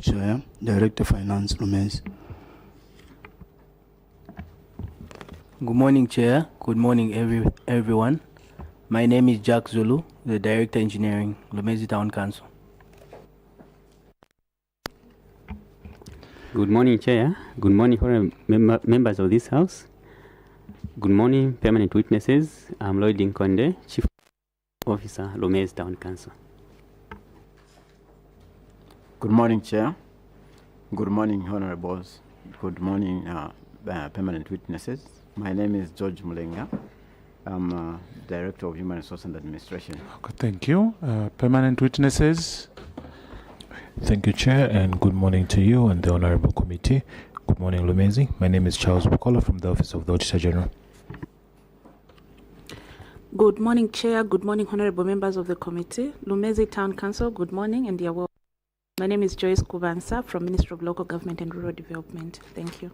Chair, Director Finance, LUMEZI. Good morning, Chair. Good morning, everyone. My name is Jack Zulu, the Director Engineering, LUMEZI Town Council. Good morning, Chair. Good morning, members of this House. Good morning, permanent witnesses. I'm Lloyd Nkonde, Chief Officer, LUMEZI Town Council. Good morning, Chair. Good morning, Honorables. Good morning, permanent witnesses. My name is George Mulenga. I'm Director of Human Resource and Administration. Okay, thank you. Permanent witnesses. Thank you, Chair, and good morning to you and the Honorable Committee. Good morning, LUMEZI. My name is Charles Bukola from the Office of the Auditor General. Good morning, Chair. Good morning, Honorable members of the committee. LUMEZI Town Council, good morning and dear welcome. My name is Joyce Kubansa from Ministry of Local Government and Rural Development. Thank you.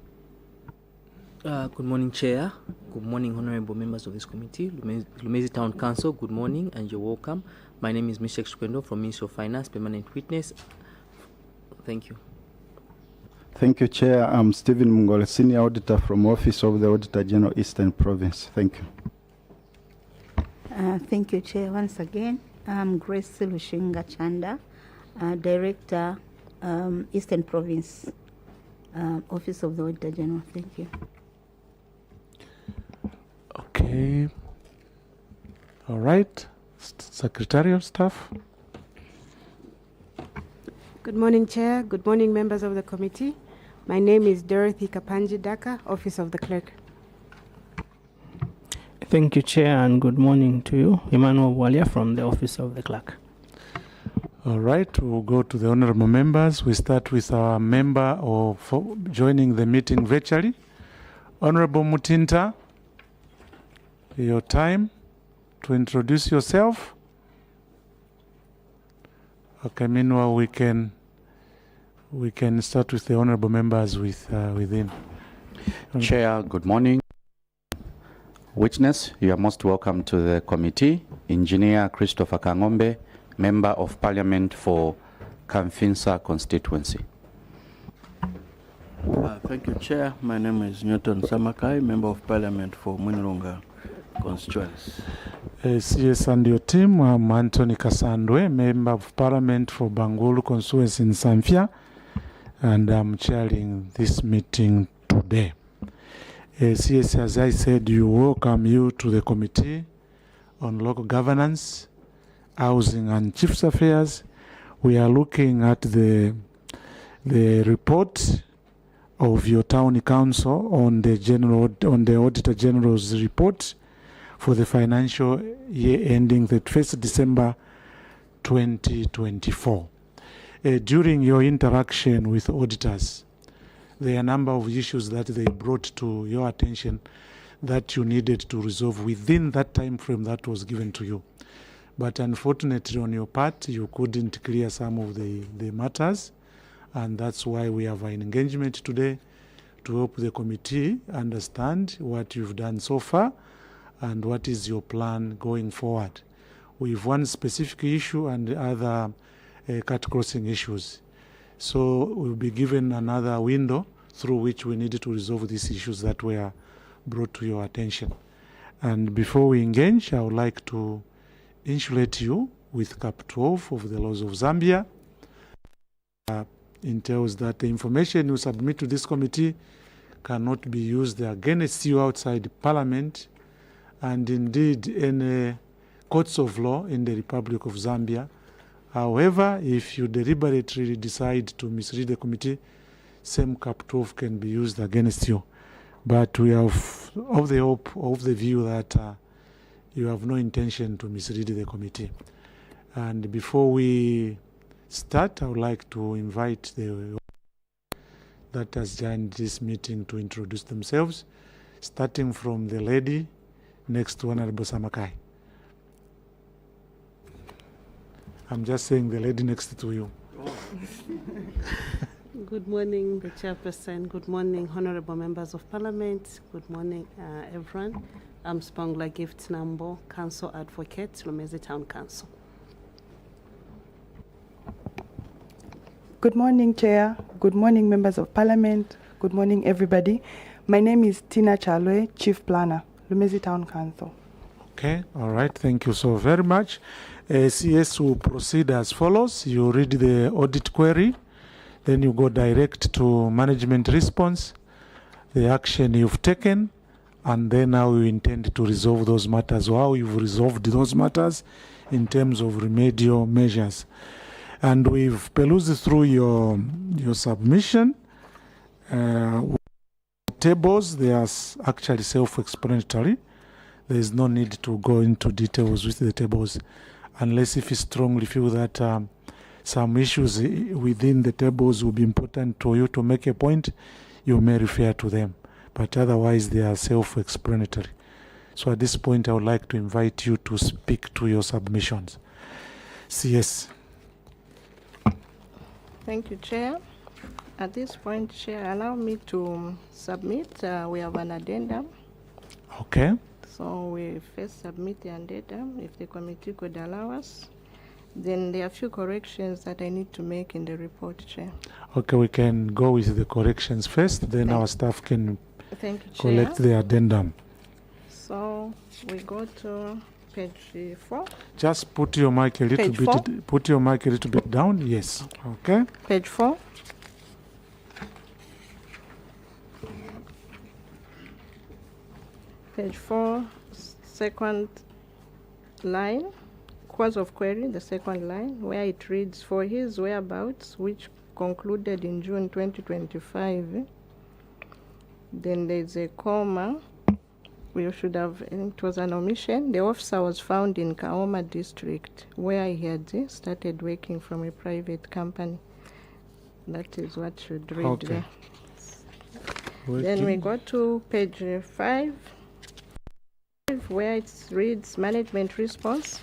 Good morning, Chair. Good morning, Honorable members of this committee. LUMEZI Town Council, good morning and you're welcome. My name is Mr. Shkwendo from Ministry of Finance, Permanent Witness. Thank you. Thank you, Chair. I'm Stephen Mungole, Senior Auditor from Office of the Auditor General, Eastern Province. Thank you. Thank you, Chair. Once again, I'm Grace Lushinga Chanda, Director, Eastern Province, Office of the Auditor General. Thank you. Okay. All right. Secretarial staff. Good morning, Chair. Good morning, members of the committee. My name is Dorothy Kapanji Daka, Office of the Clerk. Thank you, Chair, and good morning to you. Emmanuel Walia from the Office of the Clerk. All right, we'll go to the honorable members. We start with our member for joining the meeting virtually. Honorable Mutinta, your time to introduce yourself. Okay, meanwhile we can start with the honorable members within. Chair, good morning. Witness, you are most welcome to the committee. Engineer Christopher Kangombe, Member of Parliament for Kamfinsa constituency. Thank you, Chair. My name is Newton Samakai, Member of Parliament for Mwinilunga constituency. CS and your team, I'm Anthony Kasandwe, Member of Parliament for Bangulu constituency in Samfya, and I'm chairing this meeting today. CS, as I said, you welcome you to the Committee on Local Governance, Housing and Chiefs Affairs. We are looking at the report of your town council on the Auditor General's report for the financial year ending the 1st December 2024. During your interaction with auditors, there are a number of issues that they brought to your attention that you needed to resolve within that time frame that was given to you. But unfortunately on your part, you couldn't clear some of the matters, and that's why we have an engagement today to help the committee understand what you've done so far and what is your plan going forward. We've one specific issue and other cut-crossing issues. So we'll be given another window through which we needed to resolve these issues that were brought to your attention. And before we engage, I would like to insulate you with Cap 12 of the laws of Zambia. Entails that the information you submit to this committee cannot be used against you outside Parliament and indeed in courts of law in the Republic of Zambia. However, if you deliberately decide to mislead the committee, same Cap 12 can be used against you. But we have of the hope, of the view that you have no intention to mislead the committee. And before we start, I would like to invite the that has joined this meeting to introduce themselves, starting from the lady next to Honorable Samakai. I'm just saying the lady next to you. Good morning, the chairperson. Good morning, honorable members of parliament. Good morning, everyone. I'm Spangler Gift Nambo, Council Advocate, LUMEZI Town Council. Good morning, Chair. Good morning, members of Parliament. Good morning, everybody. My name is Tina Chalwe, Chief Planner, LUMEZI Town Council. Okay, all right, thank you so very much. CS will proceed as follows. You read the audit query, then you go direct to management response, the action you've taken, and then how you intend to resolve those matters, or how you've resolved those matters in terms of remedial measures. And we've perused through your submission. Tables, they are actually self-explanatory. There is no need to go into details with the tables, unless if you strongly feel that some issues within the tables will be important to you to make a point, you may refer to them. But otherwise, they are self-explanatory. So at this point, I would like to invite you to speak to your submissions. CS. Thank you, Chair. At this point, Chair, allow me to submit. We have an addendum. Okay. So we first submit the addendum, if the committee could allow us. Then there are a few corrections that I need to make in the report, Chair. Okay, we can go with the corrections first, then our staff can collect the addendum. So we go to page 4. Just put your mic a little bit. Put your mic a little bit down. Yes. Okay. Page 4. Page 4, second line, cause of query, the second line, where it reads, for his whereabouts, which concluded in June 2025, then there's a comma. We should have, it was an omission. The officer was found in Kaoma district, where he had started working from a private company. That is what should read there. Then we go to page 5. Where it reads management response,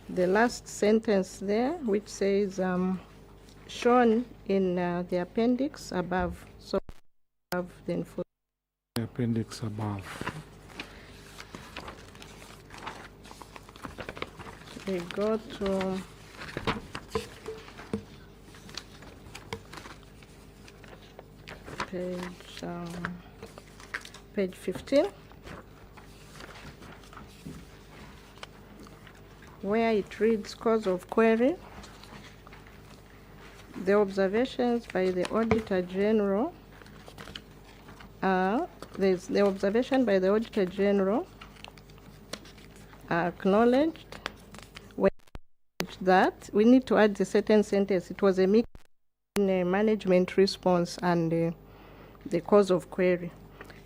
the last sentence there, which says shown in the appendix above. So above, then for the appendix above. We go to page 15. Where it reads cause of query, the observations by the Auditor General, there's the observation by the Auditor General acknowledged that we need to add the certain sentence. It was a mix in a management response and the cause of query.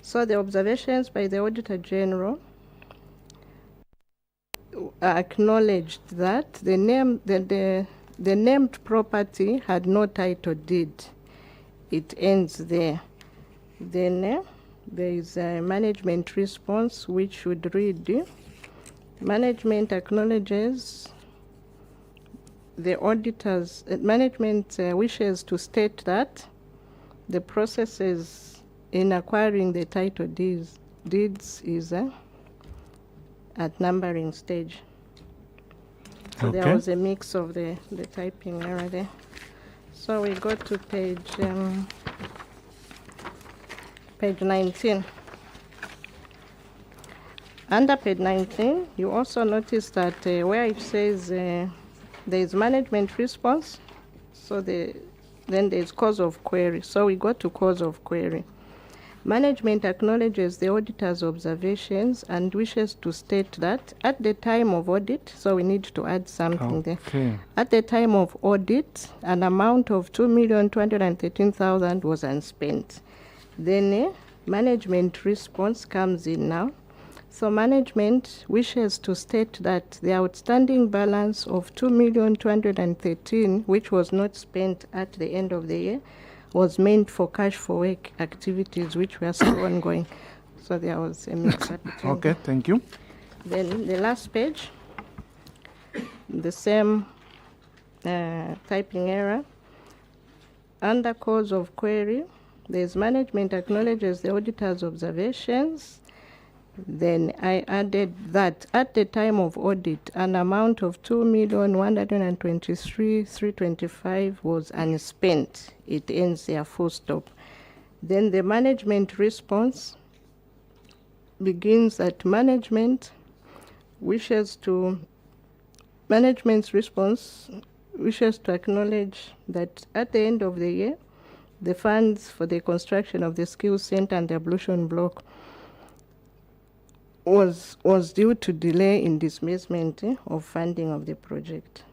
So the observations by the Auditor General acknowledged that the named property had no title deed. It ends there. Then there is a management response which should read, management acknowledges the auditors, management wishes to state that the processes in acquiring the title deeds is at numbering stage. So there was a mix of the typing error there. So we go to page 19. Under page 19, you also notice that where it says there is management response, so then there is cause of query. So we go to cause of query. Management acknowledges the auditor's observations and wishes to state that at the time of audit, so we need to add something there. At the time of audit, an amount of 2,213,000 was unspent. Then management response comes in now. So management wishes to state that the outstanding balance of 2,213,000, which was not spent at the end of the year, was meant for cash for work activities which were still ongoing. So there was a mix-up. Okay, thank you. Then the last page, the same typing error. Under cause of query, there's management acknowledges the auditor's observations Then I added that at the time of audit, an amount of 2,123,325 was unspent. It ends there, full stop. Then the management response begins at management's response wishes to acknowledge that at the end of the year, the funds for the construction of the skills center and the ablution block was due to delay in disbursement of funding of the project.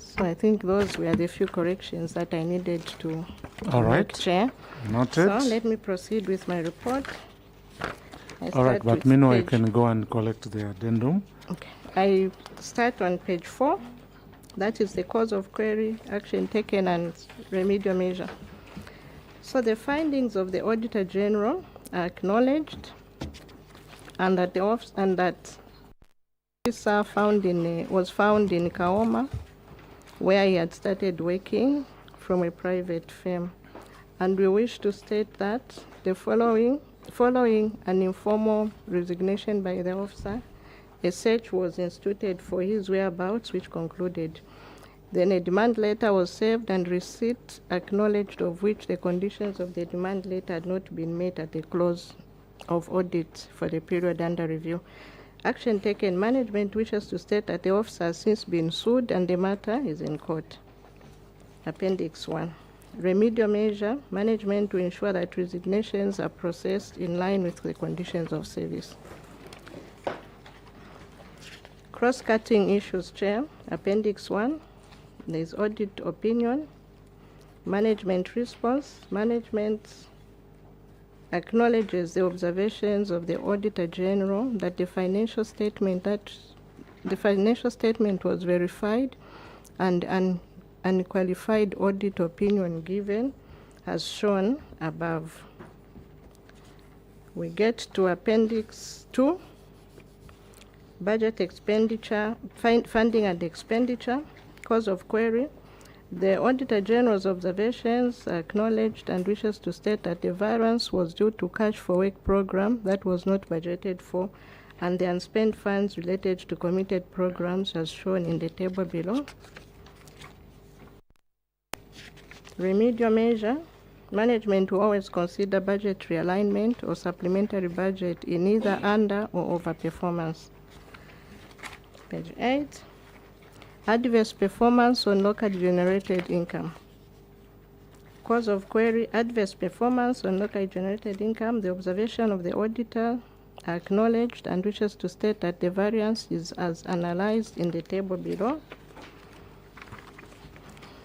So I think those were the few corrections that I needed to All right. note, Chair. Noted. So let me proceed with my report. All right, but meanwhile, you can go and collect the addendum. Okay. I start on page 4. That is the cause of query, action taken, and remedial measure. So the findings of the Auditor General are acknowledged, and that the officer was found in Kaoma, where he had started working from a private firm. And we wish to state that the following an informal resignation by the officer, a search was instituted for his whereabouts, which concluded. Then a demand letter was served and receipt acknowledged, of which the conditions of the demand letter had not been met at the close of audit for the period under review. Action taken, management wishes to state that the officer has since been sued and the matter is in court. Appendix 1. Remedial measure, management to ensure that resignations are processed in line with the conditions of service. Cross-cutting issues, Chair. Appendix 1. There is audit opinion, management response. Management acknowledges the observations of the Auditor General that the financial statement was verified, and an unqualified audit opinion given as shown above. We get to Appendix 2, budget expenditure, funding and expenditure. Cause of query. The Auditor General's observations are acknowledged and wishes to state that the variance was due to cash for work program that was not budgeted for, and the unspent funds related to committed programs as shown in the table below. Remedial measure. Management will always consider budget realignment or supplementary budget in either under or over performance. Page 8. Adverse performance on locally generated income. Cause of query, adverse performance on locally generated income. The observation of the auditor are acknowledged and wishes to state that the variance is as analyzed in the table below.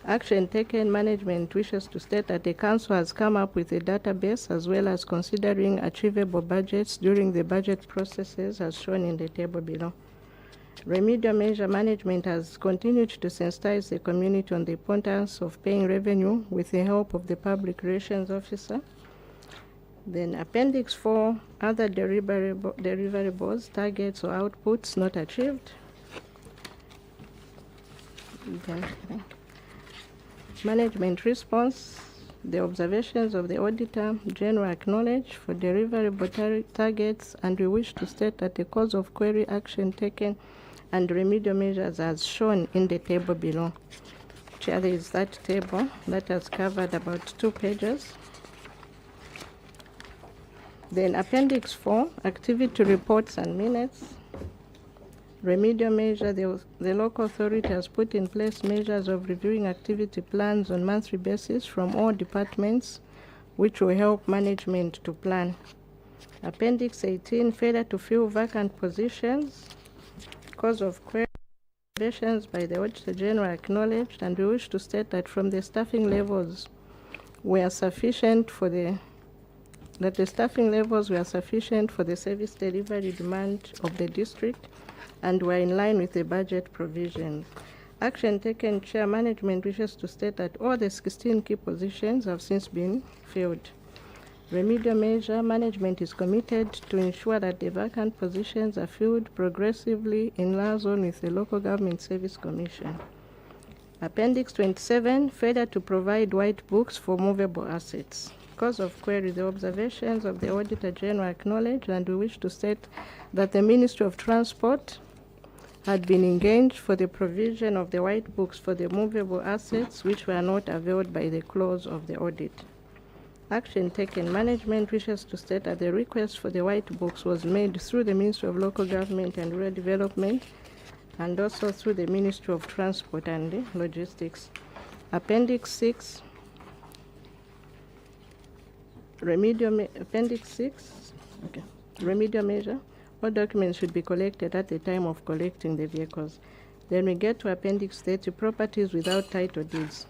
Action taken, management wishes to state that the council has come up with a database as well as considering achievable budgets during the budget processes as shown in the table below. Remedial measure, management has continued to sensitize the community on the importance of paying revenue with the help of the public relations officer. Then Appendix 4, other deliverables, targets or outputs not achieved. Okay. Management response, the observations of the Auditor General acknowledged for deliverable targets, and we wish to state that the cause of query, action taken, and remedial measures as shown in the table below. Chair, there is that table that has covered about 2 pages. Then Appendix 4, activity reports and minutes. Remedial measure, the local authority has put in place measures of reviewing activity plans on monthly basis from all departments, which will help management to plan. Appendix 18, failure to fill vacant positions. Cause of query, observations by the Auditor General acknowledged, and we wish to state that from the staffing levels were sufficient for the service delivery demand of the district and were in line with the budget provisions. Action taken, Chair, management wishes to state that all the 16 key positions have since been filled. Remedial measure, management is committed to ensure that the vacant positions are filled progressively in liaison with the Local Government Service Commission. Appendix 27, failure to provide white books for movable assets. Cause of query, the observations of the Auditor General acknowledged, and we wish to state that the Ministry of Transport had been engaged for the provision of the white books for the movable assets which were not availed by the close of the audit. Action taken, management wishes to state that the request for the white books was made through the Ministry of Local Government and Rural Development and also through the Ministry of Transport and Logistics. Appendix 6, Appendix 6, okay, remedial measure. All documents should be collected at the time of collecting the vehicles. Then we get to Appendix 30, properties without title deeds.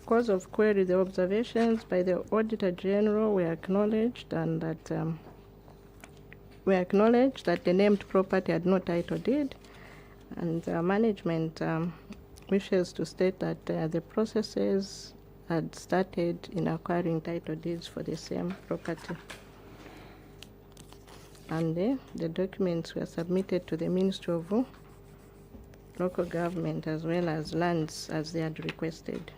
Cause of query, the observations by the Auditor General were acknowledged, and that the named property had no title deed, and management wishes to state that the processes had started in acquiring title deeds for the same property. And the documents were submitted to the Ministry of Local Government as well as lands as they had requested.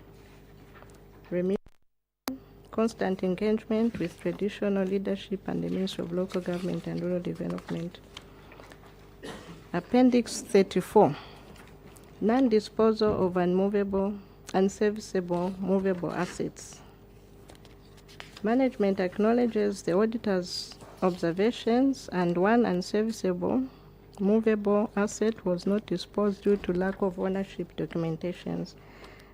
Constant engagement with traditional leadership and the Ministry of Local Government and Rural Development. Appendix 34, non-disposal of unmovable, unserviceable, movable assets. Management acknowledges the auditor's observations, and one unserviceable, movable asset was not disposed due to lack of ownership documentations.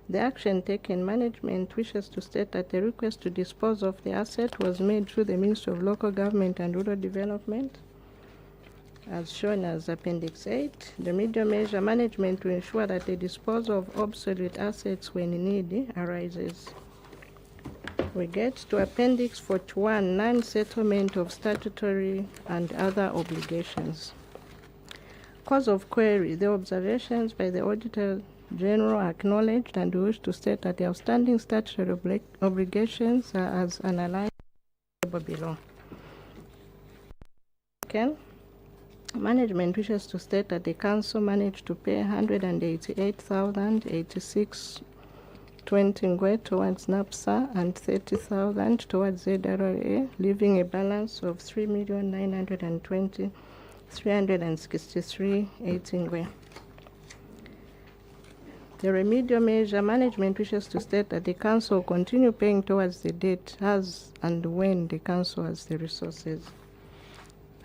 The action taken, management wishes to state that the request to dispose of the asset was made through the Ministry of Local Government and Rural Development, as shown as Appendix 8. The remedial measure, management to ensure that the disposal of obsolete assets when need arises. We get to Appendix 41, non-settlement of statutory and other obligations. Cause of query, the observations by the Auditor General acknowledged, and we wish to state that the outstanding statutory obligations are as analyzed below. Okay. Management wishes to state that the Council managed to pay 188,086 20 ngwe towards NAPSA and 30,000 towards ZRA, leaving a balance of 3,920,363 ngwe. The remedial measure, management wishes to state that the Council will continue paying towards the debt as and when the Council has the resources.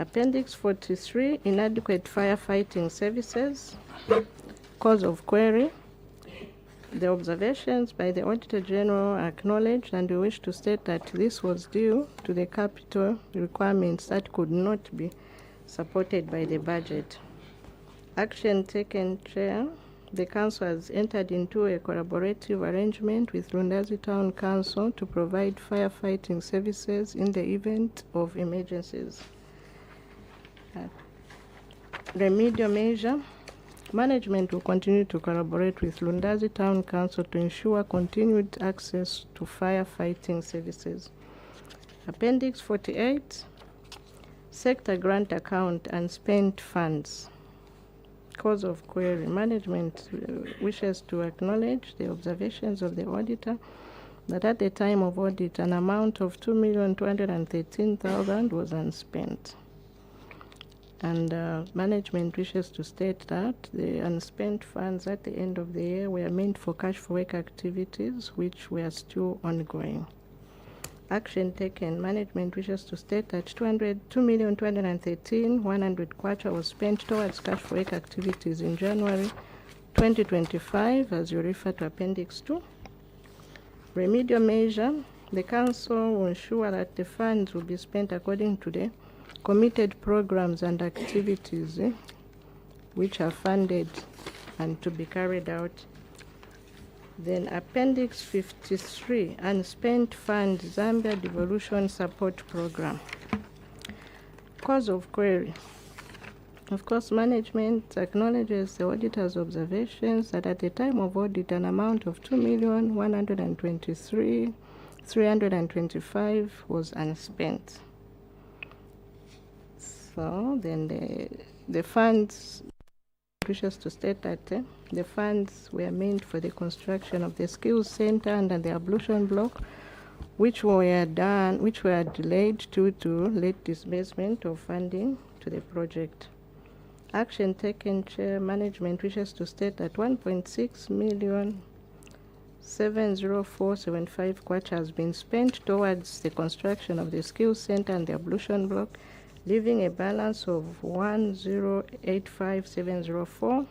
Appendix 43, inadequate firefighting services. Cause of query. The observations by the Auditor General are acknowledged, and we wish to state that this was due to the capital requirements that could not be supported by the budget. Action taken, Chair. The Council has entered into a collaborative arrangement with Lundazi Town Council to provide firefighting services in the event of emergencies. Remedial measure. Management will continue to collaborate with Lundazi Town Council to ensure continued access to firefighting services. Appendix 48, sector grant account and spent funds. Cause of query. Management wishes to acknowledge the observations of the auditor that at the time of audit, an amount of 2,213,000 was unspent. And management wishes to state that the unspent funds at the end of the year were meant for cash for work activities, which were still ongoing. Action taken. Management wishes to state that 2,213,100 kwacha was spent towards cash for work activities in January 2025, as you refer to Appendix 2. Remedial measure. The Council will ensure that the funds will be spent according to the committed programs and activities which are funded and to be carried out. Then Appendix 53, unspent fund, Zambia Devolution Support Program. Cause of query. Of course, management acknowledges the auditor's observations that at the time of audit, an amount of 2,123,325 was unspent. So then the funds, wishes to state that the funds were meant for the construction of the skills center under the ablution block which were delayed due to late disbursement of funding to the project. Action taken, Chair. Management wishes to state that 1.6 million 70475 kwacha has been spent towards the construction of the skills center and the ablution block, leaving a balance of 1085704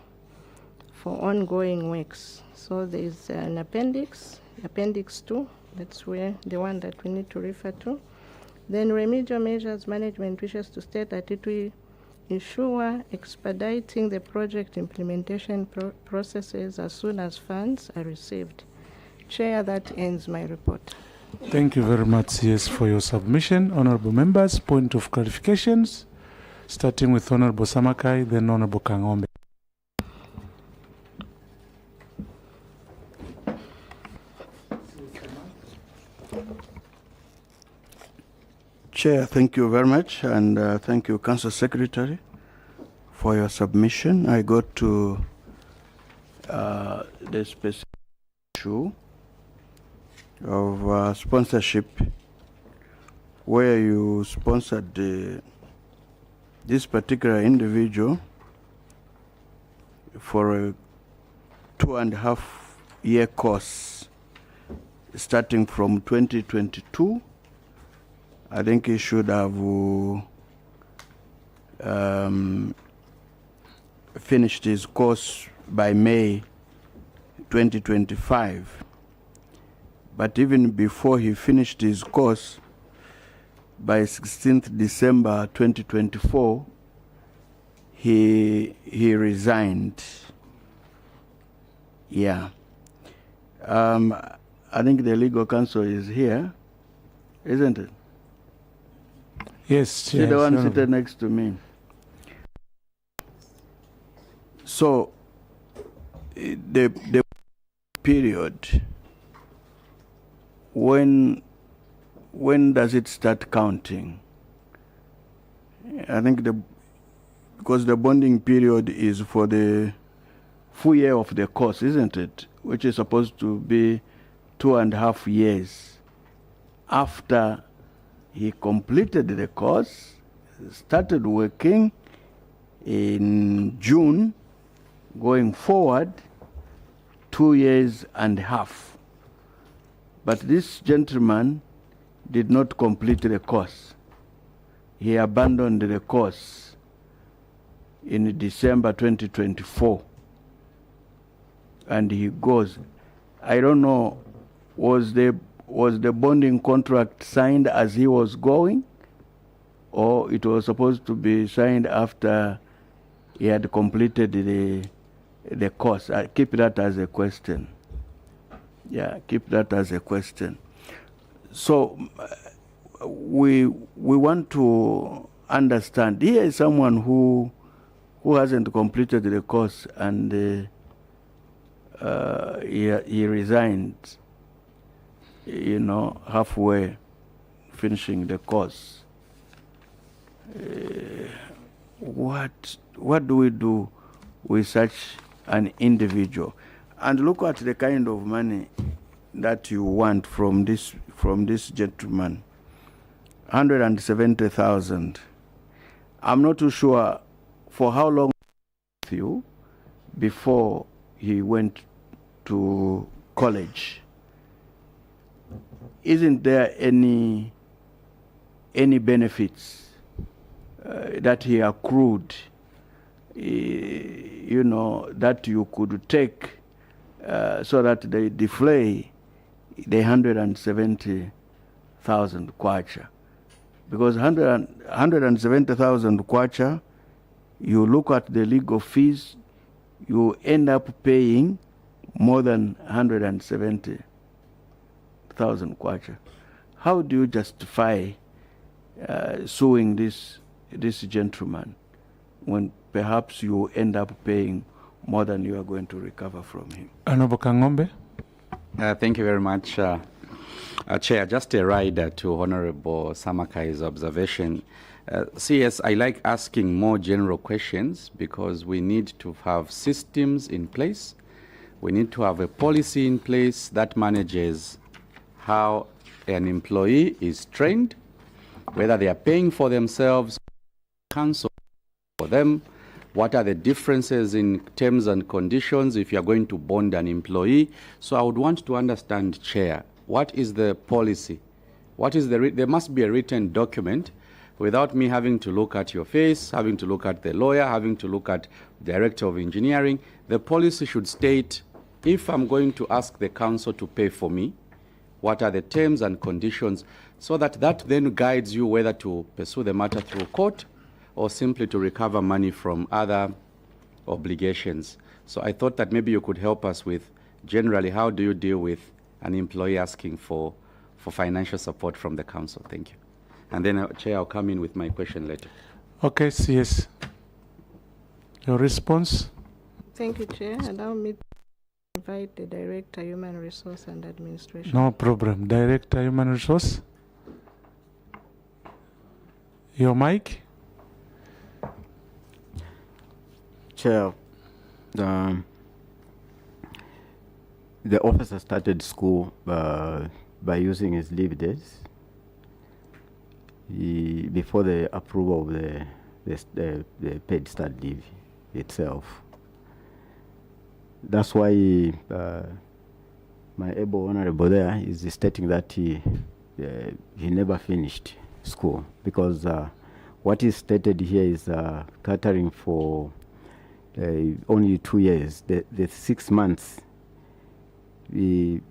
for ongoing works. So there is an appendix 2. That's where the one that we need to refer to. Then remedial measures, management wishes to state that it will ensure expediting the project implementation processes as soon as funds are received. Chair, that ends my report. Thank you very much, CS, for your submission. Honorable members, point of clarifications, starting with Honorable Samakai, then Honorable Kangombe. Chair, thank you very much, and thank you, Council Secretary, for your submission. I go to the specific issue of sponsorship, where you sponsored this particular individual for a 2.5-year course starting from 2022. I think he should have finished his course by May 2025. But even before he finished his course, by 16th December 2024, he resigned. Yeah. I think the legal counsel is here, isn't it? Yes, See the one seated next to me. So, the period, when does it start counting? I think because the bonding period is for the full year of the course, isn't it? Which is supposed to be 2.5 years after he completed the course, started working in June, going forward 2.5 years. But this gentleman did not complete the course. He abandoned the course in December 2024. And he goes. I don't know, was the bonding contract signed as he was going, or it was supposed to be signed after he had completed the course? I keep that as a question. Yeah, keep that as a question. So we want to understand. Here is someone who hasn't completed the course, and he resigned, halfway finishing the course. What do we do with such an individual? And look at the kind of money that you want from this gentleman. 170,000. I'm not too sure for how long you before he went to college. Isn't there any benefits that he accrued, that you could take so that they defray the 170,000 kwacha? Because 170,000 kwacha, you look at the legal fees, you end up paying more than 170,000 kwacha. How do you justify suing this gentleman when perhaps you end up paying more than you are going to recover from him? Honorable Kangombe. Thank you very much, Chair. Just a rider to Honorable Samakai's observation. CS, I like asking more general questions because we need to have systems in place. We need to have a policy in place that manages how an employee is trained, whether they are paying for themselves, council for them, what are the differences in terms and conditions if you are going to bond an employee. So I would want to understand, Chair, what is the policy? What is there must be a written document without me having to look at your face, having to look at the lawyer, having to look at Director of Engineering. The policy should state, if I'm going to ask the council to pay for me, what are the terms and conditions, so that then guides you whether to pursue the matter through court or simply to recover money from other obligations. So I thought that maybe you could help us with, generally, how do you deal with an employee asking for financial support from the council? Thank you. And then, Chair, I'll come in with my question later. Okay, CS. Your response? Thank you, Chair. Allow me to invite the Director, Human Resource and Administration. No problem. Director, Human Resource. Your mic? Chair, the officer started school by using his leave days before the approval of the paid start leave itself. That's why my able honorable there is stating that he never finished school, because what is stated here is catering for only 2 years. The 6 months we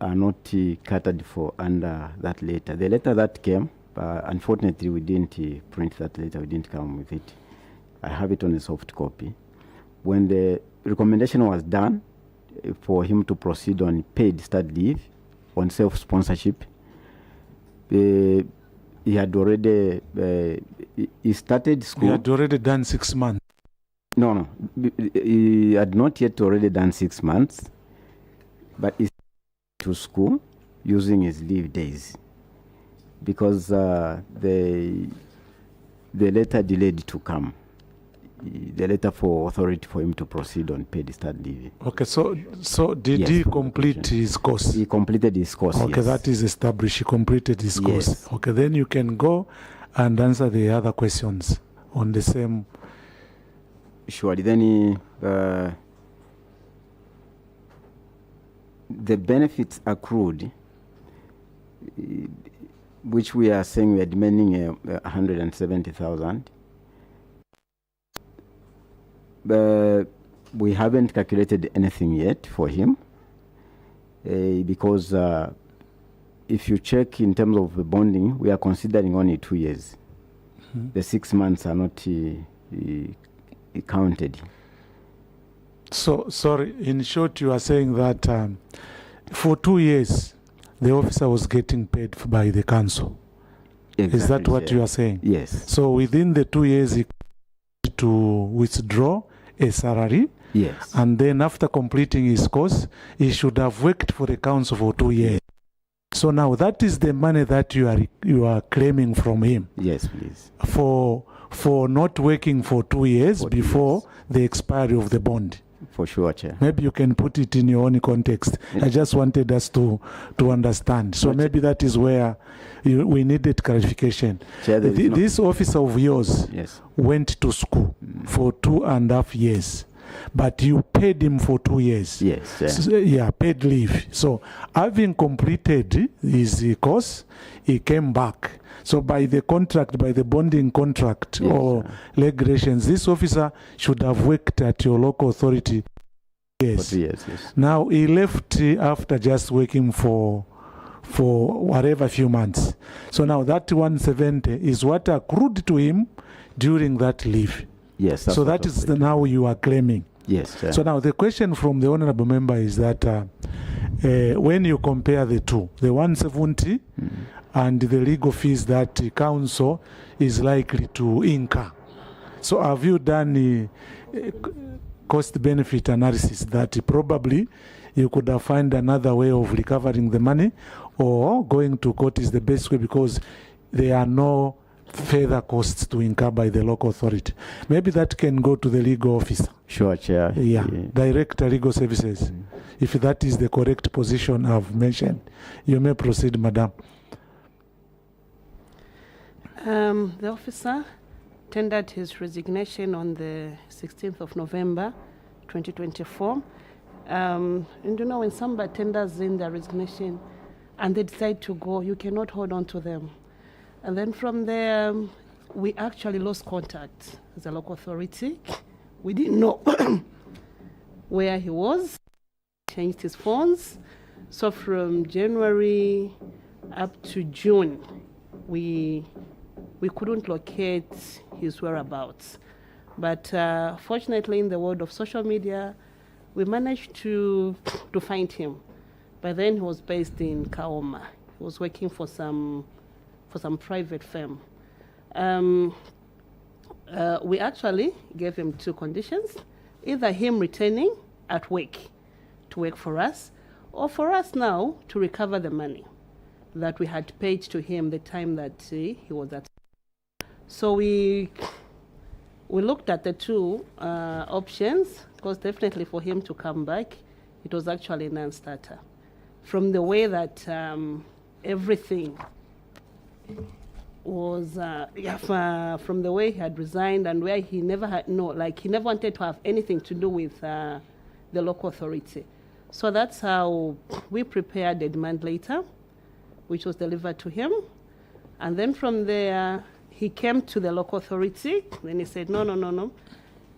are not catered for under that letter. The letter that came, unfortunately we didn't print that letter, we didn't come with it. I have it on a soft copy. When the recommendation was done for him to proceed on paid start leave on self-sponsorship, he had already, he started school. He had already done 6 months. No, he had not yet already done 6 months, but he started to school using his leave days, because the letter delayed to come. The letter for authority for him to proceed on paid start leave. Okay, so did Yes, he complete his course? He completed his course. Okay, yes. that is established. He completed his course. Yes. Okay, then you can go and answer the other questions on the same. Surely, then the benefits accrued, which we are saying we are demanding 170,000. We haven't calculated anything yet for him, because if you check in terms of the bonding, we are considering only 2 years. Mm-hmm. The 6 months are not counted. So, sorry, in short, you are saying that for 2 years, the officer was getting paid by the council. Exactly, Is that what sir. you are saying? Yes. So within the 2 years, he to withdraw a salary. Yes. And then after completing his course, he should have worked for the council for 2 years. So now that is the money that you are claiming from him. Yes, please. For not working for 2 years before the expiry of the bond. For sure, Chair. Maybe you can put it in your own context. I just wanted us to understand. So maybe that is where we needed clarification. Chair, This officer of yours went to school for 2.5 years, but you paid him for 2 years. Yes. So, paid leave. So having completed his course, he came back. So by the contract, by the bonding contract or regulations, this officer should have worked at your local authority. Yes. Yes. Now he left after just working for whatever few months. So now that 170 is what accrued to him during that leave. Yes. So that is now you are claiming. Yes. So now the question from the honorable member is that when you compare the two, the 170 and the legal fees that the council is likely to incur. So have you done cost-benefit analysis that probably you could have found another way of recovering the money, or going to court is the best way because there are no further costs to incur by the local authority. Maybe that can go to the legal officer. Sure, Chair. Yeah, Director Legal Services. If that is the correct position I've mentioned, you may proceed, Madam. The officer tendered his resignation on the 16th of November, 2024. And you know, when somebody tenders in their resignation and they decide to go, you cannot hold on to them. And then from there, we actually lost contact as a local authority. We didn't know where he was, changed his phones. So from January up to June, we couldn't locate his whereabouts. But fortunately, in the world of social media, we managed to find him. By then, he was based in Kaoma. He was working for some private firm. We actually gave him two conditions: either him returning at work to work for us, or for us now to recover the money that we had paid to him the time that he was at. So we looked at the two options, because definitely for him to come back, it was actually a non-starter. From the way that everything was, from the way he had resigned and where he never had, he never wanted to have anything to do with the local authority. So that's how we prepared the demand letter, which was delivered to him. And then from there, he came to the local authority, and he said, no.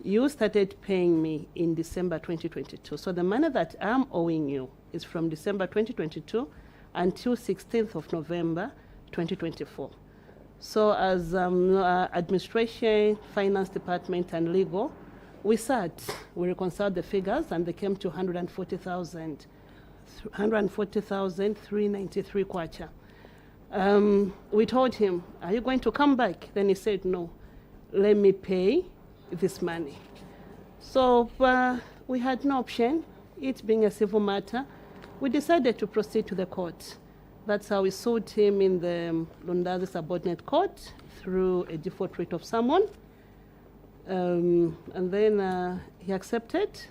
You started paying me in December 2022. So the money that I'm owing you is from December 2022 until 16th of November 2024. So as administration, finance department, and legal, we reconciled the figures, and they came to 140,393 kwacha. We told him, are you going to come back? Then he said, no, let me pay this money. So we had no option. It being a civil matter, we decided to proceed to the court. That's how we sued him in the Lundazi subordinate court through a default writ of summon. And then he accepted.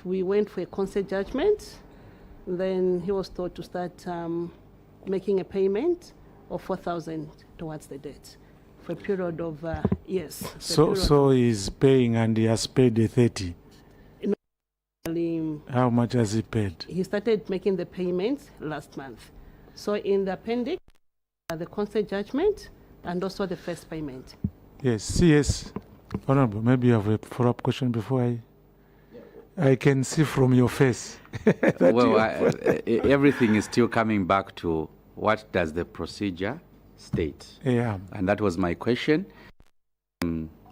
We went for a consent judgment. Then he was told to start making a payment of 4,000 towards the debt for a period of years. So he's paying, and he has paid the 30. How much has he paid? He started making the payments last month. So in the appendix, the consent judgment and also the first payment. Yes. Honorable, maybe you have a follow-up question before I can see from your face. Well, everything is still coming back to what does the procedure state? Yeah. And that was my question.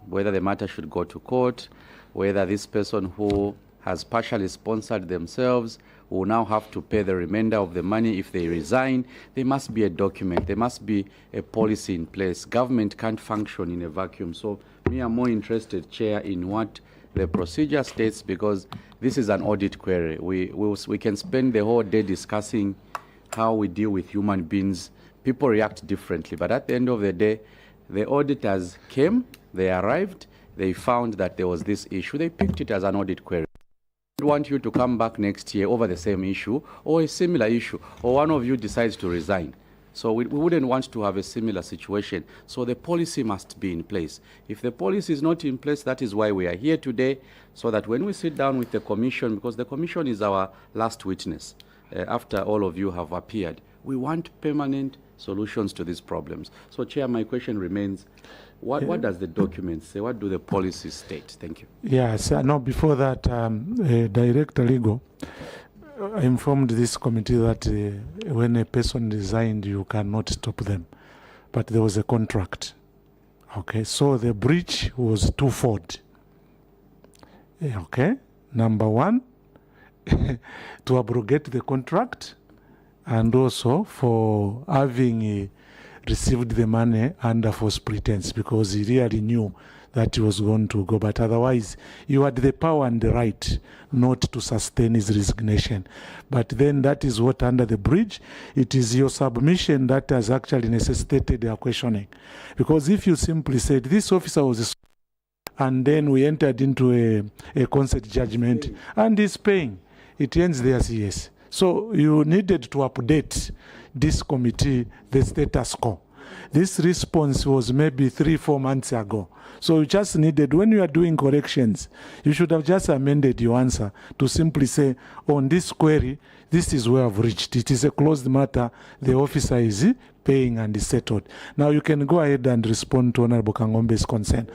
Whether the matter should go to court, whether this person who has partially sponsored themselves will now have to pay the remainder of the money if they resign. There must be a document. There must be a policy in place. Government can't function in a vacuum. So me, I'm more interested, Chair, in what the procedure states, because this is an audit query. We can spend the whole day discussing how we deal with human beings. People react differently. But at the end of the day, the auditors came, they arrived, they found that there was this issue. They picked it as an audit query. I want you to come back next year over the same issue or a similar issue, or one of you decides to resign. So we wouldn't want to have a similar situation. So the policy must be in place. If the policy is not in place, that is why we are here today, so that when we sit down with the Commission, because the Commission is our last witness, after all of you have appeared, we want permanent solutions to these problems. So, Chair, my question remains, what does the document say? What do the policies state? Thank you. Yes, no, before that, Director Legal informed this committee that when a person resigned, you cannot stop them. But there was a contract. Okay, so the breach was twofold. Okay, number one, to abrogate the contract, and also for having received the money under false pretense, because he really knew that he was going to go. But otherwise, you had the power and the right not to sustain his resignation. But then that is what, under the bridge, it is your submission that has actually necessitated their questioning. Because if you simply said, this officer was, and then we entered into a consent judgment, and he's paying, it ends there, yes. So you needed to update this committee, the status quo. This response was maybe 3-4 months ago. So you just needed, when you are doing corrections, you should have just amended your answer to simply say, on this query, this is where I've reached. It is a closed matter. The officer is paying and is settled. Now you can go ahead and respond to Honorable Kangombe's concern.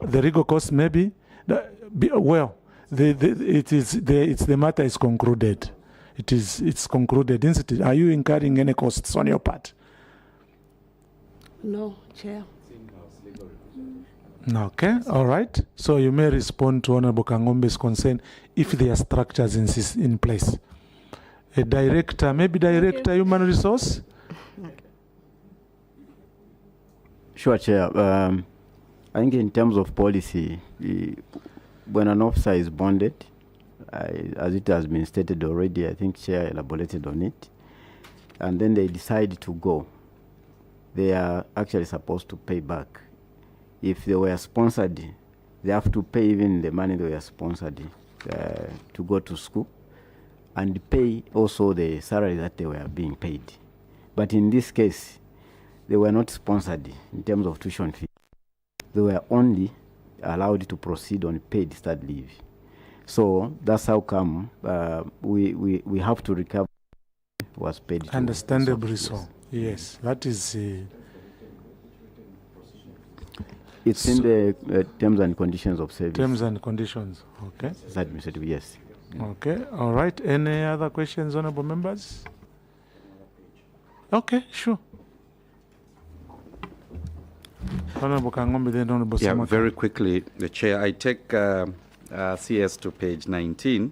The legal cost, maybe? Well, the matter is concluded. It's concluded. Are you incurring any costs on your part? No, Chair. Okay, all right. So you may respond to Honorable Kangombe's concern if there are structures in place. A director, maybe director human resource? Sure, Chair. I think in terms of policy, when an officer is bonded, as it has been stated already, I think Chair elaborated on it, and then they decide to go, they are actually supposed to pay back. If they were sponsored, they have to pay even the money they were sponsored to go to school, and pay also the salary that they were being paid. But in this case, they were not sponsored in terms of tuition fee. They were only allowed to proceed on paid study leave. So that's how come we have to recover was paid. Understandably so. Yes, that is. It's in the terms and conditions of service. Terms and conditions. Okay. It's administrative, yes. Okay. All right. Any other questions, honorable members? Okay. Sure. Honorable Kangombe, then Honorable Samaka. Very quickly, the Chair. I take CS to page 19.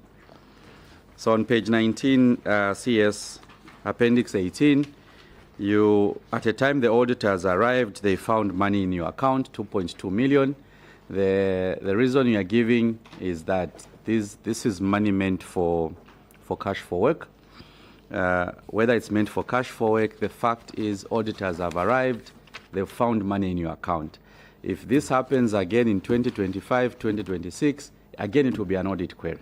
So on page 19, CS Appendix 18, at the time the auditors arrived, they found money in your account, 2.2 million. The reason you are giving is that this is money meant for cash for work. Whether it's meant for cash for work, the fact is auditors have arrived, they've found money in your account. If this happens again in 2025, 2026, again it will be an audit query.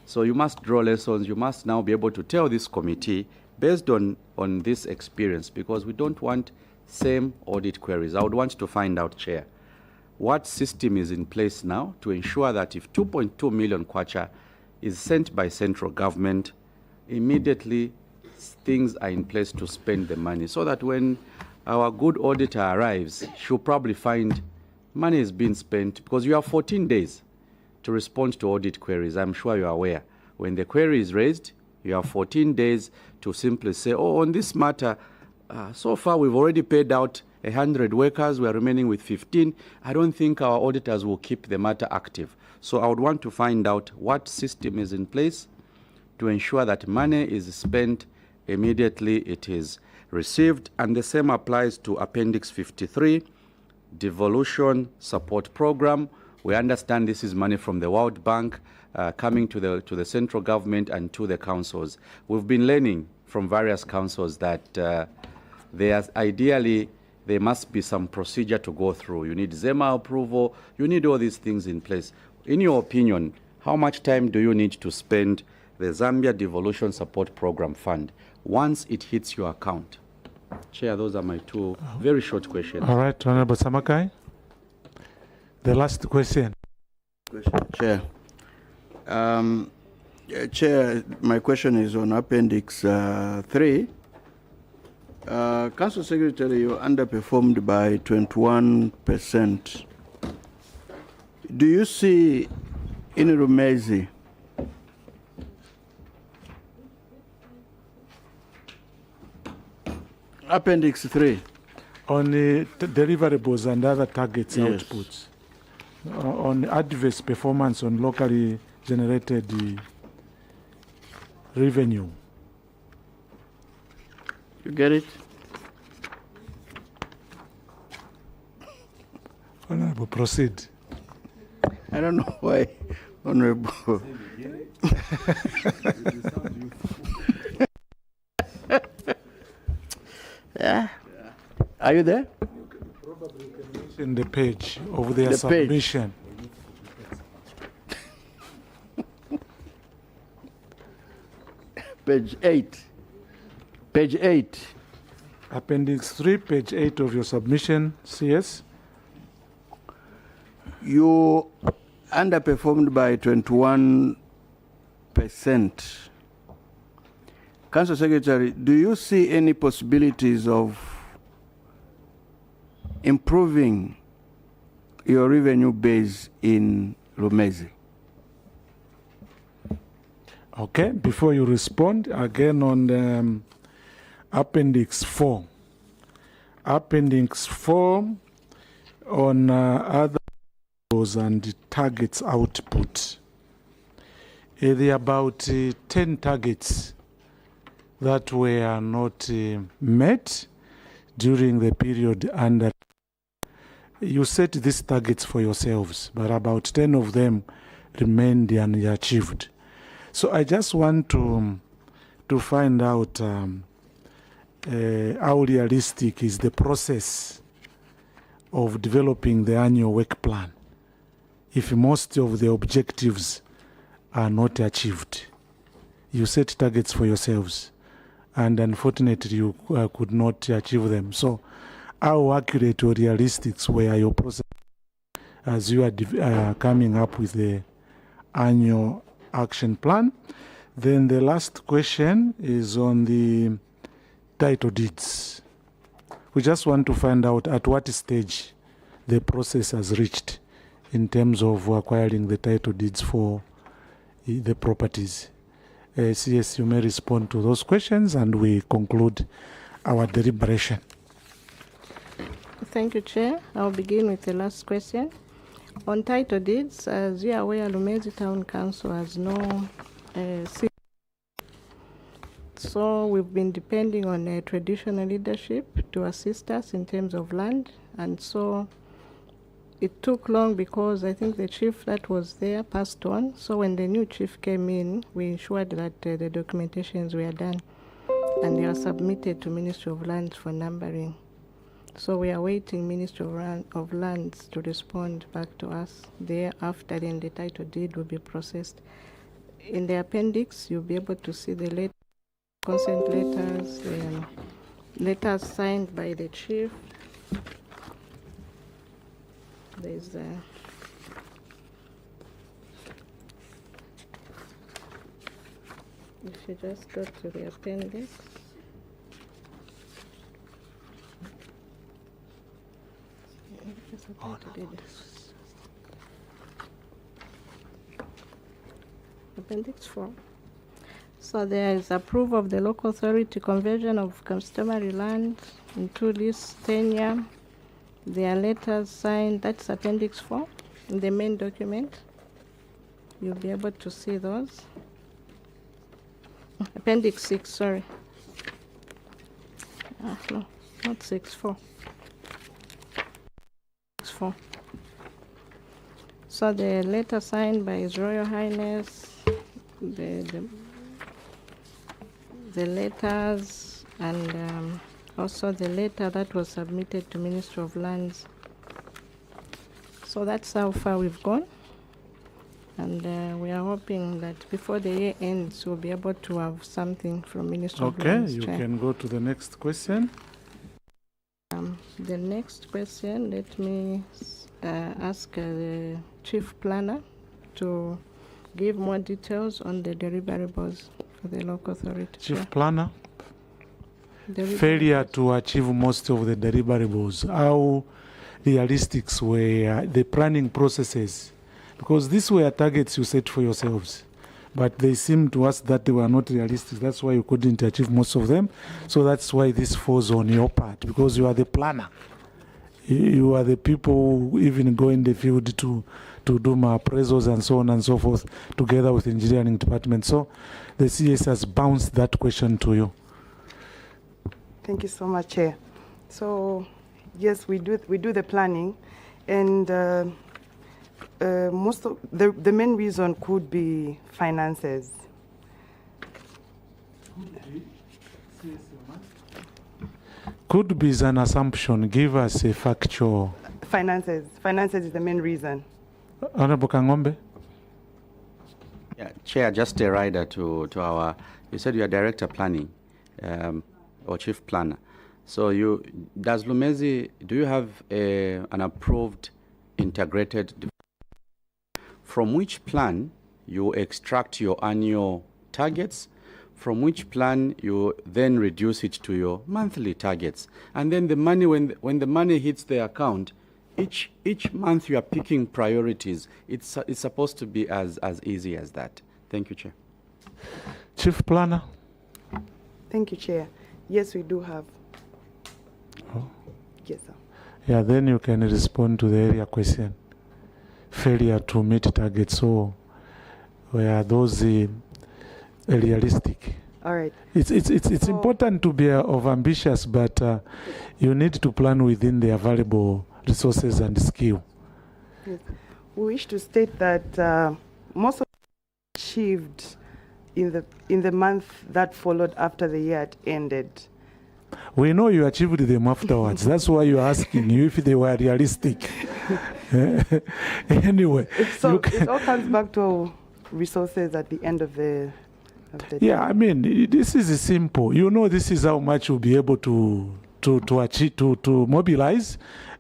So you must draw lessons. You must now be able to tell this committee, based on this experience, because we don't want same audit queries. I would want to find out, Chair, what system is in place now to ensure that if 2.2 million kwacha is sent by central government, immediately things are in place to spend the money, so that when our good auditor arrives, she'll probably find money is being spent, because you have 14 days to respond to audit queries. I'm sure you're aware. When the query is raised, you have 14 days to simply say, oh, on this matter, so far we've already paid out 100 workers, we are remaining with 15. I don't think our auditors will keep the matter active. So I would want to find out what system is in place to ensure that money is spent immediately it is received. And the same applies to Appendix 53, Devolution Support Program. We understand this is money from the World Bank coming to the central government and to the councils. We've been learning from various councils that ideally there must be some procedure to go through. You need ZEMA approval. You need all these things in place. In your opinion, how much time do you need to spend the Zambia Devolution Support Program Fund once it hits your account? Chair, those are my two very short questions. All right, Honorable Samakai. The last question. Chair. Chair, my question is on Appendix 3. Council Secretary, you underperformed by 21%. Do you see in LUMEZI Appendix 3 on the deliverables and other targets, yes, outputs, on adverse performance on locally generated revenue? You get it? Honorable Honorable, proceed. I don't know why, Honorable. Yeah. Are you there? In the page of their The page. submission. Page 8. Page 8. Appendix 3, page 8 of your submission, CS. You underperformed by 21%. Council Secretary, do you see any possibilities of improving your revenue base in LUMEZI? Okay, before you respond, again on the, Appendix 4. Appendix 4 on other goals and targets output. There are about 10 targets that were not met during the period under. You set these targets for yourselves, but about 10 of them remained unachieved. So I just want to find out how realistic is the process of developing the annual work plan if most of the objectives are not achieved. You set targets for yourselves, and unfortunately you could not achieve them. So how accurate or realistic were your process as you are coming up with the annual action plan? Then the last question is on the title deeds. We just want to find out at what stage the process has reached in terms of acquiring the title deeds for the properties. CS, you may respond to those questions and we conclude our deliberation. Thank you, Chair. I'll begin with the last question. On title deeds, as you are aware, LUMEZI Town Council has no so we've been depending on traditional leadership to assist us in terms of land, and so it took long because I think the chief that was there passed on. So when the new chief came in, we ensured that the documentations were done and they are submitted to Ministry of Lands for numbering. So we are waiting Ministry of Lands to respond back to us. Thereafter, then the title deed will be processed. In the appendix, you'll be able to see the consent letters, letters signed by the chief. There's if you just go to the appendix. Appendix 4. So there is approval of the local authority conversion of customary land into lease tenure. There are letters signed, that's Appendix 4 in the main document. You'll be able to see those. Appendix 6, sorry. No, not 6, 4. 4. So the letter signed by His Royal Highness, the letters, and also the letter that was submitted to Ministry of Lands. So that's how far we've gone, and we are hoping that before the year ends, we'll be able to have something from Ministry of Lands. Okay, you can go to the next question. The next question, let me ask the Chief Planner to give more details on the deliverables for the local authority. Chief Planner, failure to achieve most of the deliverables. How realistic were the planning processes? Because these were targets you set for yourselves, but they seem to us that they were not realistic. That's why you couldn't achieve most of them. So that's why this falls on your part, because you are the planner. You are the people who even go in the field to do my appraisals and so on and so forth, together with engineering department. So the CS has bounced that question to you. Thank you so much, Chair. So yes, we do the planning, And most of the main reason could be finances. Could be is an assumption. Give us a factual. Finances. Finances is the main reason. Honorable Kangombe? Yeah, Chair, just a rider to our, you said you are Director Planning or Chief Planner. So does LUMEZI, do you have an approved integrated, from which plan you extract your annual targets, from which plan you then reduce it to your monthly targets, and then the money, when the money hits the account, each month you are picking priorities. It's supposed to be as easy as that. Thank you, Chair. Chief Planner? Thank you, Chair. Yes, we do have. Oh. Yes, sir. Yeah, then you can respond to the area question. Failure to meet targets. So, were those realistic? All right. It's important to be of ambitious, but you need to plan within the available resources and skill. Yes. We wish to state that most of achieved in the month that followed after the year had ended. We know you achieved them afterwards. That's why you're asking you if they were realistic. Anyway. So it all comes back to resources at the end of the yeah, I mean, this is simple. You know, this is how much you'll be able to achieve, to mobilize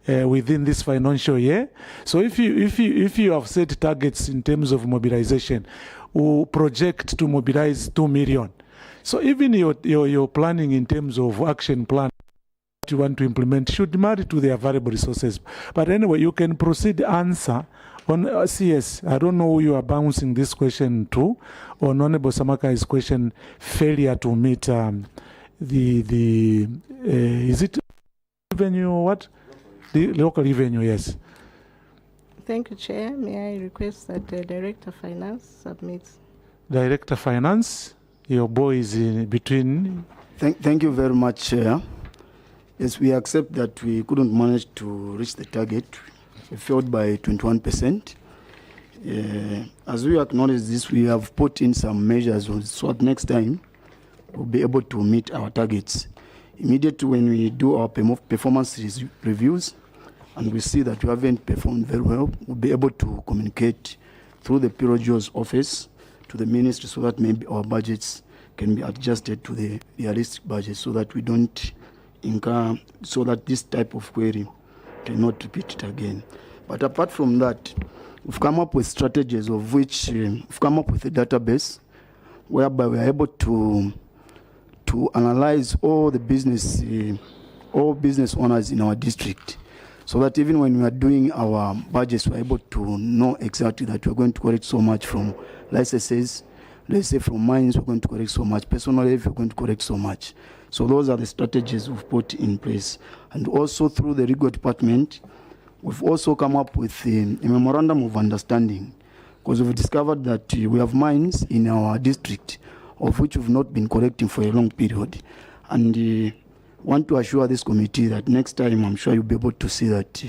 within this financial year. So if you have set targets in terms of mobilization, we'll project to mobilize 2 million. So even your planning in terms of action plan that you want to implement should marry to the available resources. But anyway, you can proceed answer on CS. I don't know who you are bouncing this question to, on Honorable Samakai's question, failure to meet is it revenue or what? The local revenue, yes. Thank you, Chair. May I request that the Director of Finance submits? Director of Finance, your boy is in between. Thank you very much, Chair. Yes, we accept that we couldn't manage to reach the target. We failed by 21%. As we acknowledge this, we have put in some measures so that next time we'll be able to meet our targets. Immediately when we do our performance reviews and we see that we haven't performed very well, we'll be able to communicate through the PROGO's office to the ministry so that maybe our budgets can be adjusted to the realistic budget so that we don't incur, so that this type of query cannot repeat it again. But apart from that, we've come up with strategies of which we've come up with a database whereby we are able to analyze all the business owners in our district, so that even when we are doing our budgets, we're able to know exactly that we're going to collect so much from licenses. Let's say from mines, we're going to collect so much. Personally, we're going to collect so much. So those are the strategies we've put in place. And also through the legal department, we've also come up with a memorandum of understanding, because we've discovered that we have mines in our district of which we've not been collecting for a long period. And want to assure this committee that next time I'm sure you'll be able to see that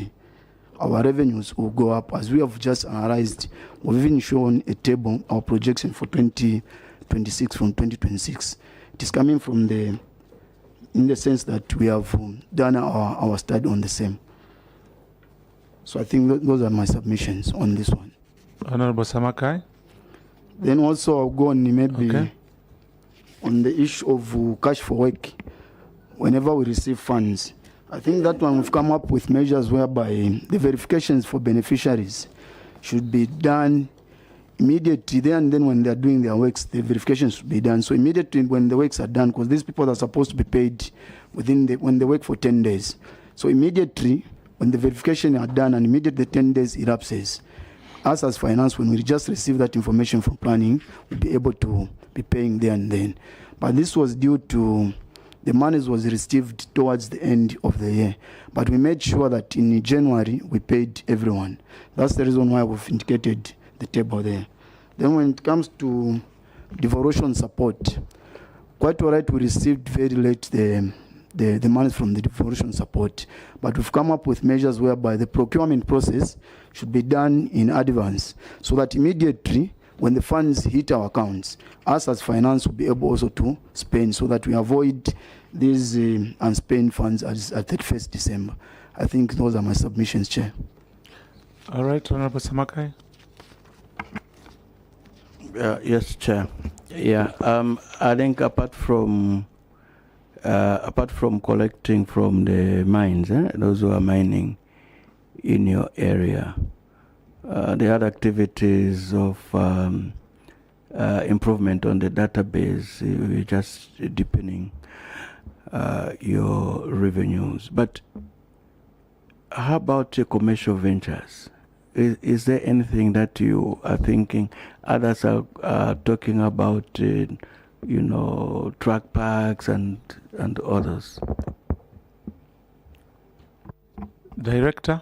our revenues will go up. As we have just analyzed, we've even shown a table, our projection for 2026 from 2026. It is coming from in the sense that we have done our study on the same. So I think those are my submissions on this one. Honorable Samakai. Then also I'll go on maybe on the issue of cash for work. Whenever we receive funds, I think that one we've come up with measures whereby the verifications for beneficiaries should be done immediately there, and then when they're doing their works, the verifications should be done. So immediately when the works are done, because these people are supposed to be paid when they work for 10 days. So immediately when the verification are done and immediately the 10 days elapses, us as finance, when we just receive that information from planning, we'll be able to be paying there and then. But this was due to the monies was received towards the end of the year. But we made sure that in January, we paid everyone. That's the reason why we've indicated the table there. Then when it comes to devolution support, quite all right, we received very late the the money from the devolution support. But we've come up with measures whereby the procurement process should be done in advance, so that immediately when the funds hit our accounts, us as finance will be able also to spend, so that we avoid these unspent funds at 31st December. I think those are my submissions, Chair. All right, Honorable Samakai. Yes, Chair. Yeah, I think apart from collecting from the mines, those who are mining in your area, the other activities of improvement on the database, just deepening your revenues. But how about your commercial ventures? Is there anything that you are thinking? Others are talking about, truck parks and others. Director.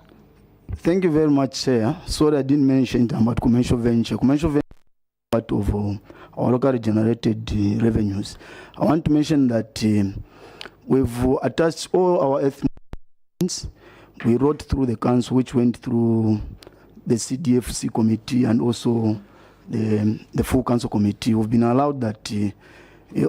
Thank you very much, Chair. Sorry, I didn't mention about commercial venture. Commercial venture is part of our locally generated revenues. I want to mention that we've attached all our ethnics. We wrote through the council, which went through the CDFC committee and also the full council committee. We've been allowed that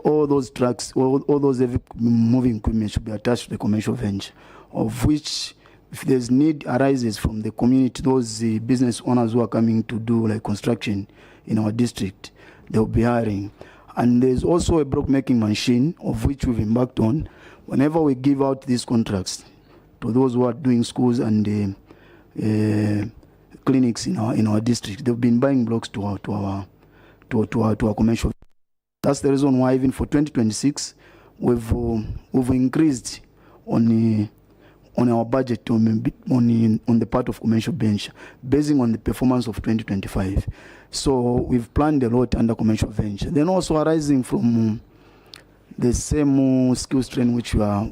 all those trucks, all those heavy moving equipment should be attached to the commercial venture, of which, if there's need arises from the community, those business owners who are coming to do like construction in our district, they'll be hiring. And there's also a block making machine, of which we've embarked on. Whenever we give out these contracts to those who are doing schools and clinics in our district, they've been buying blocks to our commercial. That's the reason why even for 2026 we've increased on our budget on the part of commercial bench, basing on the performance of 2025. So we've planned a lot under commercial venture. Then also arising from the same skills train which we are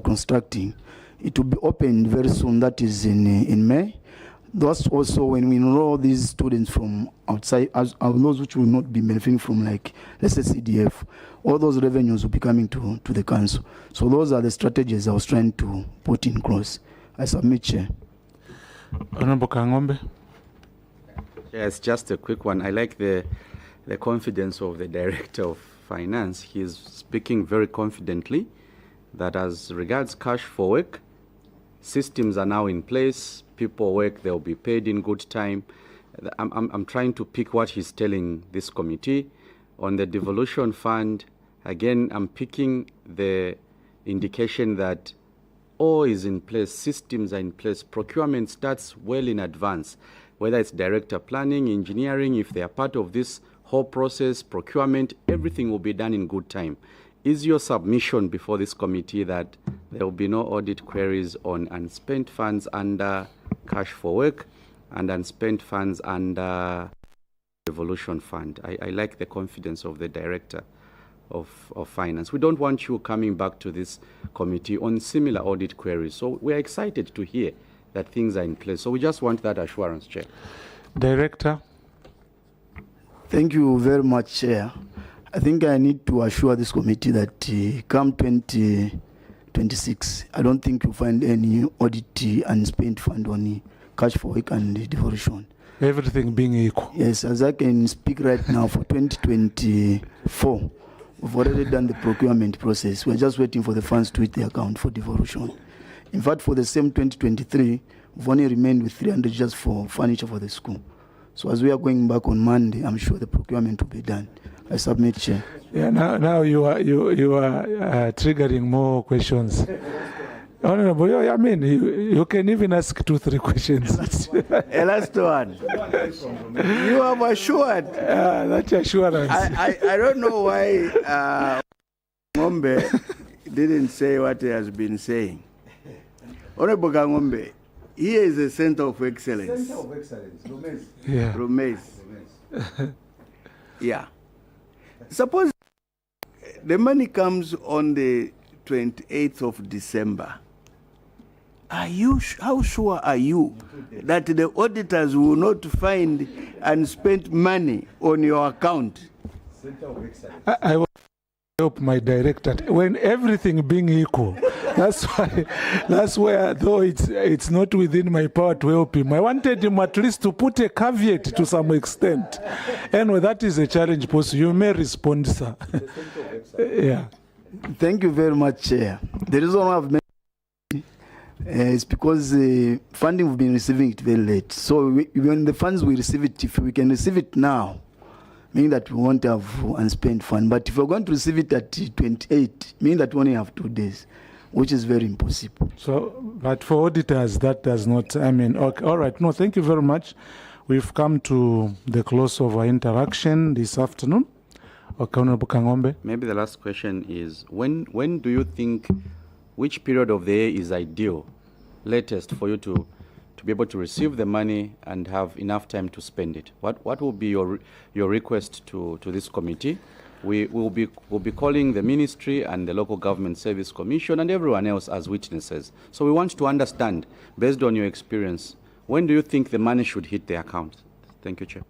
constructing. It will be opened very soon. That is in May. That's also when we enroll these students from outside, as those which will not be benefiting from, like, let's say CDF, all those revenues will be coming to the council. So those are the strategies I was trying to put in close. I submit, Chair. Honorable Kangombe. Yes, just a quick one. I like the confidence of the Director of Finance. He is speaking very confidently that as regards cash for work, systems are now in place. People work, they'll be paid in good time. I'm trying to pick what he's telling this committee. On the devolution fund, again, I'm picking the indication that all is in place, systems are in place, procurement starts well in advance, whether it's director planning, engineering, if they are part of this whole process, procurement, everything will be done in good time. Is your submission before this committee that there will be no audit queries on unspent funds under cash for work and unspent funds under devolution fund? I like the confidence of the Director of Finance. We don't want you coming back to this committee on similar audit queries. So we are excited to hear that things are in place. So we just want that assurance, Chair. Director. Thank you very much, Chair. I think I need to assure this committee that come 2026, I don't think you'll find any audit unspent fund on cash for work and devolution. Everything being equal. Yes, as I can speak right now for 2024, we've already done the procurement process. We're just waiting for the funds to hit the account for devolution. In fact, for the same 2023, we've only remained with 300 just for furniture for the school. So as we are going back on Monday, I'm sure the procurement will be done. I submit, Chair. Yeah, now you are triggering more questions. Honorable, I mean, you can even ask 2-3 questions. A last one. You have assured. That assurance. I don't know why Ngombe didn't say what he has been saying. Honorable Kangombe, here is a center of excellence. Center of excellence, LUMEZI. Yeah. LUMEZI. Yeah. Suppose the money comes on the 28th of December. How sure are you that the auditors will not find unspent money on your account? Center of excellence. help my director when everything being equal. That's where, though it's not within my power to help him, I wanted him at least to put a caveat to some extent. Anyway, that is a challenge, boss. You may respond, sir. Yeah. Thank you very much, Chair. The reason why I've mentioned is because funding we've been receiving it very late. So when the funds we receive it, if we can receive it now, meaning that we won't have unspent fund. But if we're going to receive it at 28, meaning that we only have 2 days, which is very impossible. So, but for auditors, that does not, I mean, okay, all right. No, thank you very much. We've come to the close of our interaction this afternoon. Okay, Honorable Kangombe. Maybe the last question is, when do you think, which period of the year is ideal, latest, for you to be able to receive the money and have enough time to spend it? What will be your request to this committee? We'll be calling the ministry and the Local Government Service Commission and everyone else as witnesses. So we want to understand, based on your experience, when do you think the money should hit the account? Thank you, Chair.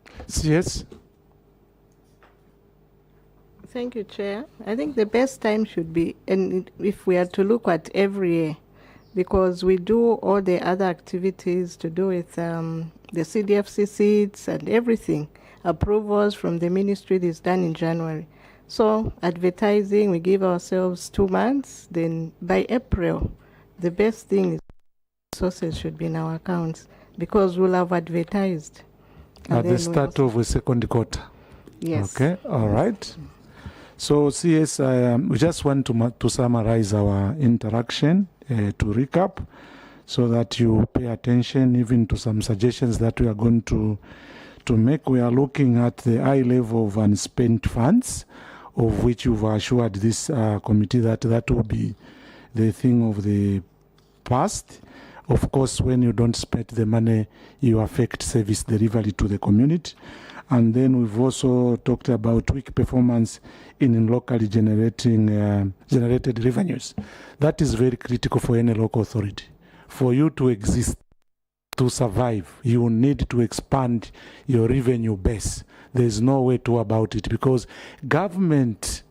Yes. Thank you, Chair. I think the best time should be, and if we are to look at every year, because we do all the other activities to do with the CDFC seats and everything. Approvals from the ministry is done in January. So advertising, we give ourselves 2 months. Then by April, the best thing is resources should be in our accounts because we'll have advertised. At the start of the second quarter. Yes. Okay, all right. So CS, we just want to summarize our interaction, to recap, so that you pay attention even to some suggestions that we are going to make. We are looking at the high level of unspent funds, of which you've assured this committee that will be the thing of the past. Of course, when you don't spend the money, you affect service delivery to the community. And then we've also talked about weak performance in locally generated revenues. That is very critical for any local authority. For you to exist, to survive, you need to expand your revenue base. There's no way to about it because government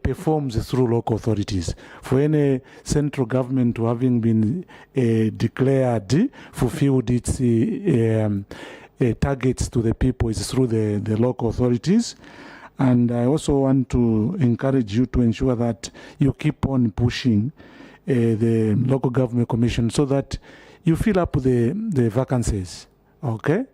performs through local authorities. For any central government to having been declared, fulfilled its targets to the people is through the local authorities. And I also want to encourage you to ensure that you keep on pushing the local government commission so that you fill up the vacancies. Okay?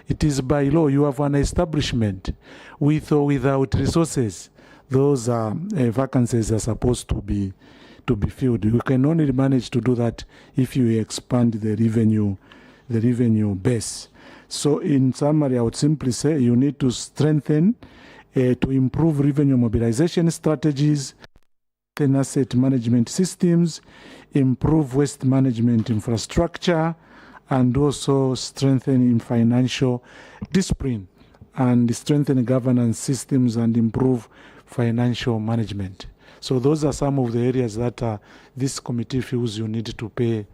It is by law. You have an establishment with or without resources. Those vacancies are supposed to be filled. You can only manage to do that if you expand the revenue base. So in summary, I would simply say you need to strengthen, to improve revenue mobilization strategies, strengthen asset management systems, improve waste management infrastructure, and also strengthen financial discipline and strengthen governance systems and improve financial management. So those are some of the areas that this committee feels you need to pay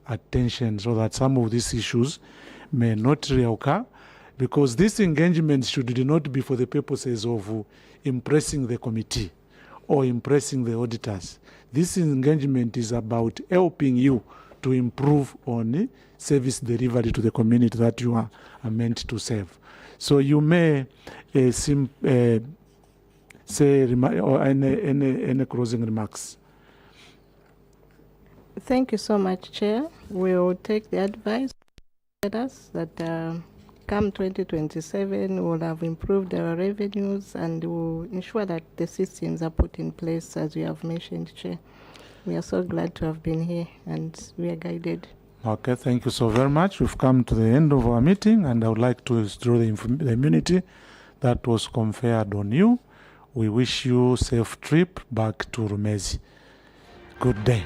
attention so that some of these issues may not reoccur, because this engagement should not be for the purposes of impressing the committee or impressing the auditors. This engagement is about helping you to improve on service delivery to the community that you are meant to serve. So you may say or any closing remarks. Thank you so much, Chair. We will take the advice that come 2027 we'll have improved our revenues and we'll ensure that the systems are put in place as you have mentioned, Chair. We are so glad to have been here and we are guided. Okay, thank you so very much. We've come to the end of our meeting and I would like to withdraw the immunity that was conferred on you. We wish you a safe trip back to LUMEZI. Good day.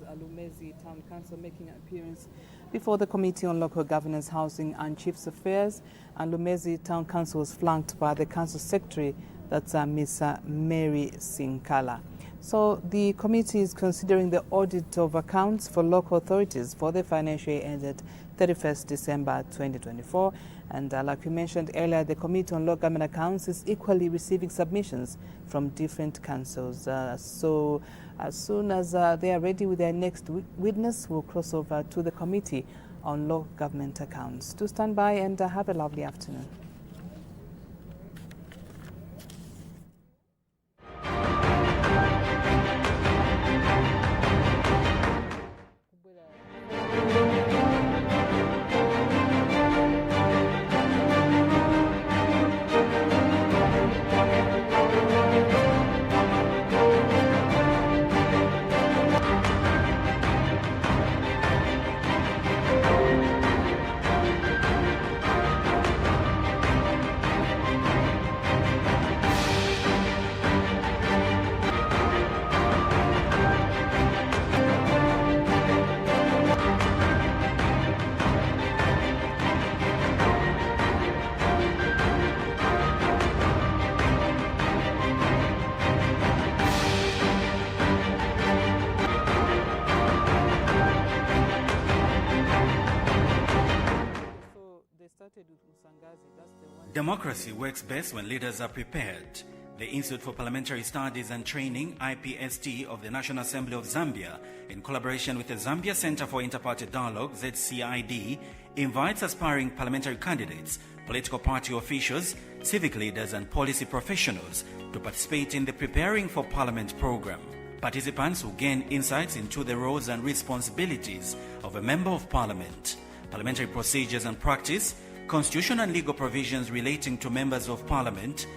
LUMEZI Town Council making an appearance before the Committee on Local Governance, Housing and Chiefs Affairs. And LUMEZI Town Council was flanked by the Council Secretary, that's Ms. Mary Sinkala. So the committee is considering the audit of accounts for local authorities for the financial year ended 31st December 2024. And like we mentioned earlier, the Committee on Local Government Accounts is equally receiving submissions from different councils. So as soon as they are ready with their next witness, we'll cross over to the Committee on Local Government Accounts. Do stand by and have a lovely afternoon. Democracy works best when leaders are prepared. The Institute for Parliamentary Studies and Training, IPST, of the National Assembly of Zambia, in collaboration with the Zambia Center for Interparty Dialogue, ZCID, invites aspiring parliamentary candidates, political party officials, civic leaders and policy professionals to participate in the Preparing for Parliament program. Participants will gain insights into the roles and responsibilities of a Member of Parliament, parliamentary procedures and practice, constitutional and legal provisions relating to members of Parliament,